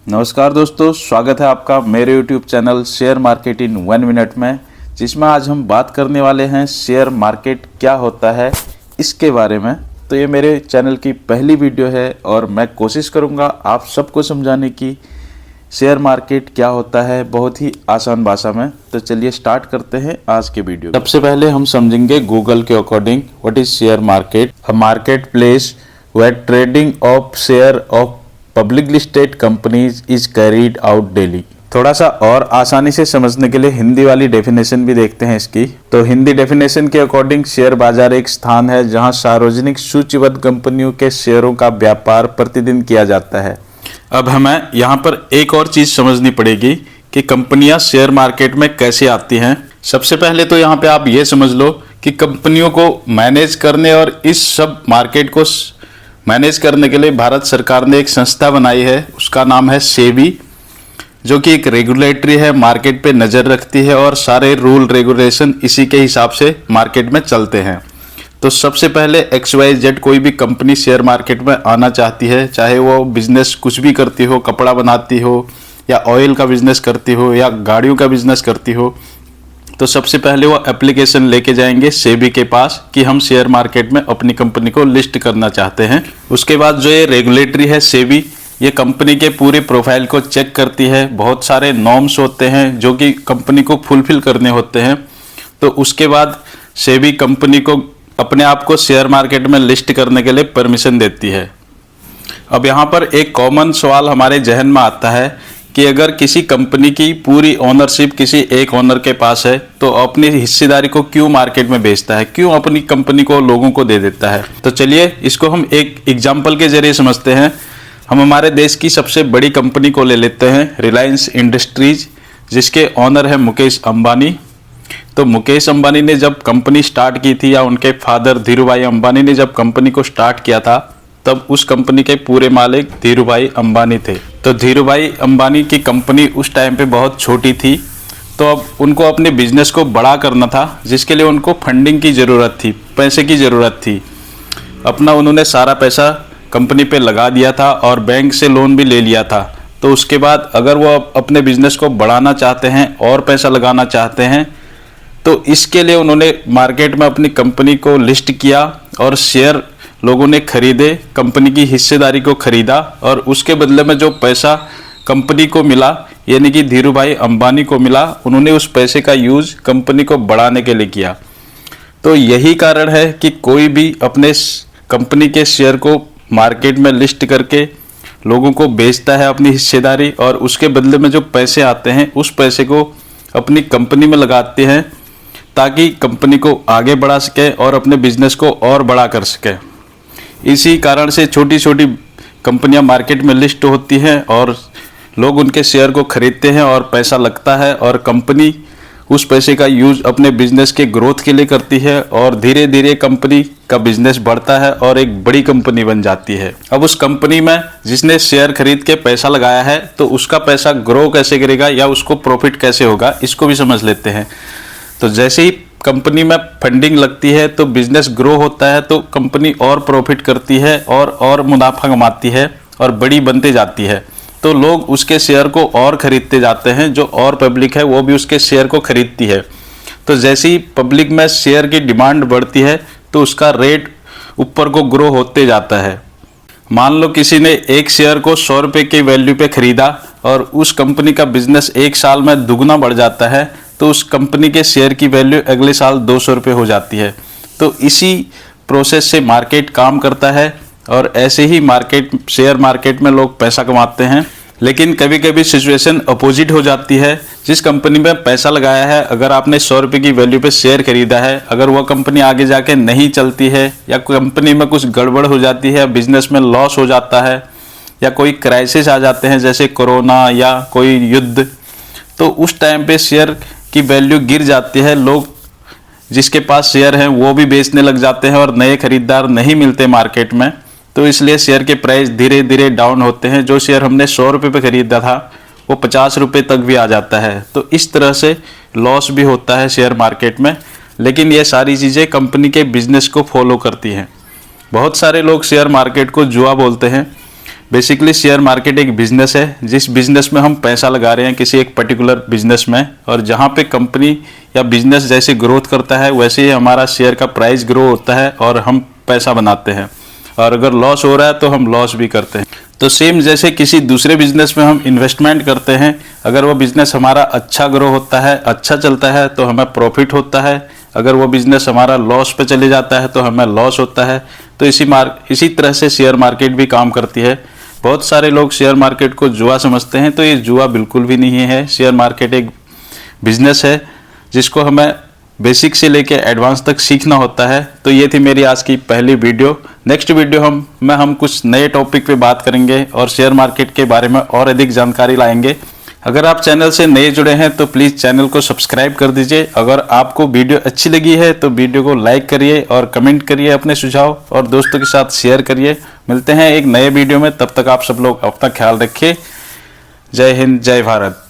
नमस्कार दोस्तों, स्वागत है आपका मेरे YouTube channel share market in 1 minute में, जिसमें आज हम बात करने वाले हैं शेयर मार्केट क्या होता है इसके बारे में। तो ये मेरे चैनल की पहली वीडियो है और मैं कोशिश करूँगा आप सबको समझाने की शेयर मार्केट क्या होता है बहुत ही आसान भाषा में। तो चलिए स्टार्ट करते हैं आज के वीडियो। सबसे पहले हम समझेंगे गूगल के according what is share market. A market place where trading of share of public listed companies is carried out daily. थोड़ा सा और आसानी से समझने के लिए हिंदी वाली डेफिनेशन भी देखते हैं इसकी। तो हिंदी डेफिनेशन के अकॉर्डिंग शेयर बाजार एक स्थान है जहां सार्वजनिक सूचीबद्ध कंपनियों के शेयरों का व्यापार प्रतिदिन किया जाता है। अब हमें यहाँ पर एक और चीज समझनी पड़ेगी कि कंपनियां शेयर मार्केट में कैसे आती हैं। सबसे पहले तो यहाँ पे आप ये समझ लो कि कंपनियों को मैनेज करने और इस सब मार्केट को मैनेज करने के लिए भारत सरकार ने एक संस्था बनाई है, उसका नाम है सेबी, जो कि एक रेगुलेटरी है, मार्केट पे नज़र रखती है और सारे रूल रेगुलेशन इसी के हिसाब से मार्केट में चलते हैं। तो सबसे पहले XYZ कोई भी कंपनी शेयर मार्केट में आना चाहती है, चाहे वो बिजनेस कुछ भी करती हो, कपड़ा बनाती हो या ऑयल का बिजनेस करती हो या गाड़ियों का बिजनेस करती हो, तो सबसे पहले वो एप्लीकेशन लेके जाएंगे सेबी के पास कि हम शेयर मार्केट में अपनी कंपनी को लिस्ट करना चाहते हैं। उसके बाद जो ये रेगुलेटरी है सेबी, ये कंपनी के पूरे प्रोफाइल को चेक करती है। बहुत सारे नॉर्म्स होते हैं जो कि कंपनी को फुलफिल करने होते हैं। तो उसके बाद सेबी कंपनी को अपने आप को शेयर मार्केट में लिस्ट करने के लिए परमिशन देती है। अब यहाँ पर एक कॉमन सवाल हमारे जहन में आता है कि अगर किसी कंपनी की पूरी ओनरशिप किसी एक ओनर के पास है तो अपनी हिस्सेदारी को क्यों मार्केट में बेचता है, क्यों अपनी कंपनी को लोगों को दे देता है। तो चलिए इसको हम एक एग्जाम्पल के जरिए समझते हैं। हम हमारे देश की सबसे बड़ी कंपनी को ले लेते हैं, रिलायंस इंडस्ट्रीज, जिसके ऑनर है मुकेश अंबानी। तो मुकेश अंबानी ने जब कंपनी स्टार्ट की थी, या उनके फादर धीरूभाई अंबानी ने जब कंपनी को स्टार्ट किया था, तब उस कंपनी के पूरे मालिक धीरूभाई अंबानी थे। तो धीरूभाई अंबानी की कंपनी उस टाइम पे बहुत छोटी थी, तो अब उनको अपने बिजनेस को बड़ा करना था, जिसके लिए उनको फंडिंग की ज़रूरत थी, पैसे की ज़रूरत थी। अपना उन्होंने सारा पैसा कंपनी पे लगा दिया था और बैंक से लोन भी ले लिया था। तो उसके बाद अगर वो अपने बिजनेस को बढ़ाना चाहते हैं और पैसा लगाना चाहते हैं, तो इसके लिए उन्होंने मार्केट में अपनी कंपनी को लिस्ट किया और शेयर लोगों ने खरीदे, कंपनी की हिस्सेदारी को खरीदा और उसके बदले में जो पैसा कंपनी को मिला, यानी कि धीरूभाई अंबानी को मिला, उन्होंने उस पैसे का यूज कंपनी को बढ़ाने के लिए किया। तो यही कारण है कि कोई भी अपने कंपनी के शेयर को मार्केट में लिस्ट करके लोगों को बेचता है अपनी हिस्सेदारी, और उसके बदले में जो पैसे आते हैं उस पैसे को अपनी कंपनी में लगाते हैं ताकि कंपनी को आगे बढ़ा सके और अपने बिजनेस को और बड़ा कर सके। इसी कारण से छोटी छोटी कंपनियां मार्केट में लिस्ट होती हैं और लोग उनके शेयर को खरीदते हैं और पैसा लगता है, और कंपनी उस पैसे का यूज अपने बिजनेस के ग्रोथ के लिए करती है और धीरे धीरे कंपनी का बिजनेस बढ़ता है और एक बड़ी कंपनी बन जाती है। अब उस कंपनी में जिसने शेयर खरीद के पैसा लगाया है, तो उसका पैसा ग्रो कैसे करेगा या उसको प्रॉफिट कैसे होगा, इसको भी समझ लेते हैं। तो जैसे ही कंपनी में फंडिंग लगती है तो बिजनेस ग्रो होता है, तो कंपनी और प्रॉफिट करती है और मुनाफा कमाती है और बड़ी बनते जाती है। तो लोग उसके शेयर को और खरीदते जाते हैं, जो और पब्लिक है वो भी उसके शेयर को खरीदती है। तो जैसे ही पब्लिक में शेयर की डिमांड बढ़ती है तो उसका रेट ऊपर को ग्रो होते जाता है। मान लो किसी ने एक शेयर को 100 रुपये की वैल्यू पे खरीदा और उस कंपनी का बिजनेस एक साल में दुगना बढ़ जाता है, तो उस कंपनी के शेयर की वैल्यू अगले साल 200 रुपये हो जाती है। तो इसी प्रोसेस से मार्केट काम करता है और ऐसे ही शेयर मार्केट में लोग पैसा कमाते हैं। लेकिन कभी कभी सिचुएशन अपोजिट हो जाती है। जिस कंपनी में पैसा लगाया है, अगर आपने 100 रुपये की वैल्यू पे शेयर खरीदा है, अगर वह कंपनी आगे जाके नहीं चलती है या कंपनी में कुछ गड़बड़ हो जाती है, बिजनेस में लॉस हो जाता है या कोई क्राइसिस आ जाते हैं जैसे कोरोना या कोई युद्ध, तो उस टाइम पे शेयर की वैल्यू गिर जाती है। लोग जिसके पास शेयर हैं वो भी बेचने लग जाते हैं और नए खरीदार नहीं मिलते मार्केट में, तो इसलिए शेयर के प्राइस धीरे धीरे डाउन होते हैं। जो शेयर हमने 100 रुपये पे खरीदा था वो 50 रुपये तक भी आ जाता है। तो इस तरह से लॉस भी होता है शेयर मार्केट में। लेकिन ये सारी चीज़ें कंपनी के बिजनेस को फॉलो करती हैं। बहुत सारे लोग शेयर मार्केट को जुआ बोलते हैं, बेसिकली शेयर मार्केट एक बिजनेस है, जिस बिजनेस में हम पैसा लगा रहे हैं किसी एक पर्टिकुलर बिजनेस में, और जहाँ पे कंपनी या बिजनेस जैसे ग्रोथ करता है वैसे ही हमारा शेयर का प्राइस ग्रो होता है और हम पैसा बनाते हैं, और अगर लॉस हो रहा है तो हम लॉस भी करते हैं। तो सेम जैसे किसी दूसरे बिजनेस में हम इन्वेस्टमेंट करते हैं, अगर वो बिजनेस हमारा अच्छा ग्रो होता है, अच्छा चलता है तो हमें प्रॉफिट होता है, अगर वो बिजनेस हमारा लॉस पे चले जाता है तो हमें लॉस होता है। तो इसी तरह से शेयर मार्केट भी काम करती है। बहुत सारे लोग शेयर मार्केट को जुआ समझते हैं, तो ये जुआ बिल्कुल भी नहीं है। शेयर मार्केट एक बिजनेस है जिसको हमें बेसिक से लेके एडवांस तक सीखना होता है। तो ये थी मेरी आज की पहली वीडियो। नेक्स्ट वीडियो हम कुछ नए टॉपिक पे बात करेंगे और शेयर मार्केट के बारे में और अधिक जानकारी लाएंगे। अगर आप चैनल से नए जुड़े हैं तो प्लीज़ चैनल को सब्सक्राइब कर दीजिए। अगर आपको वीडियो अच्छी लगी है तो वीडियो को लाइक करिए और कमेंट करिए अपने सुझाव, और दोस्तों के साथ शेयर करिए। मिलते हैं एक नए वीडियो में, तब तक आप सब लोग अपना ख्याल रखिए। जय हिंद, जय भारत।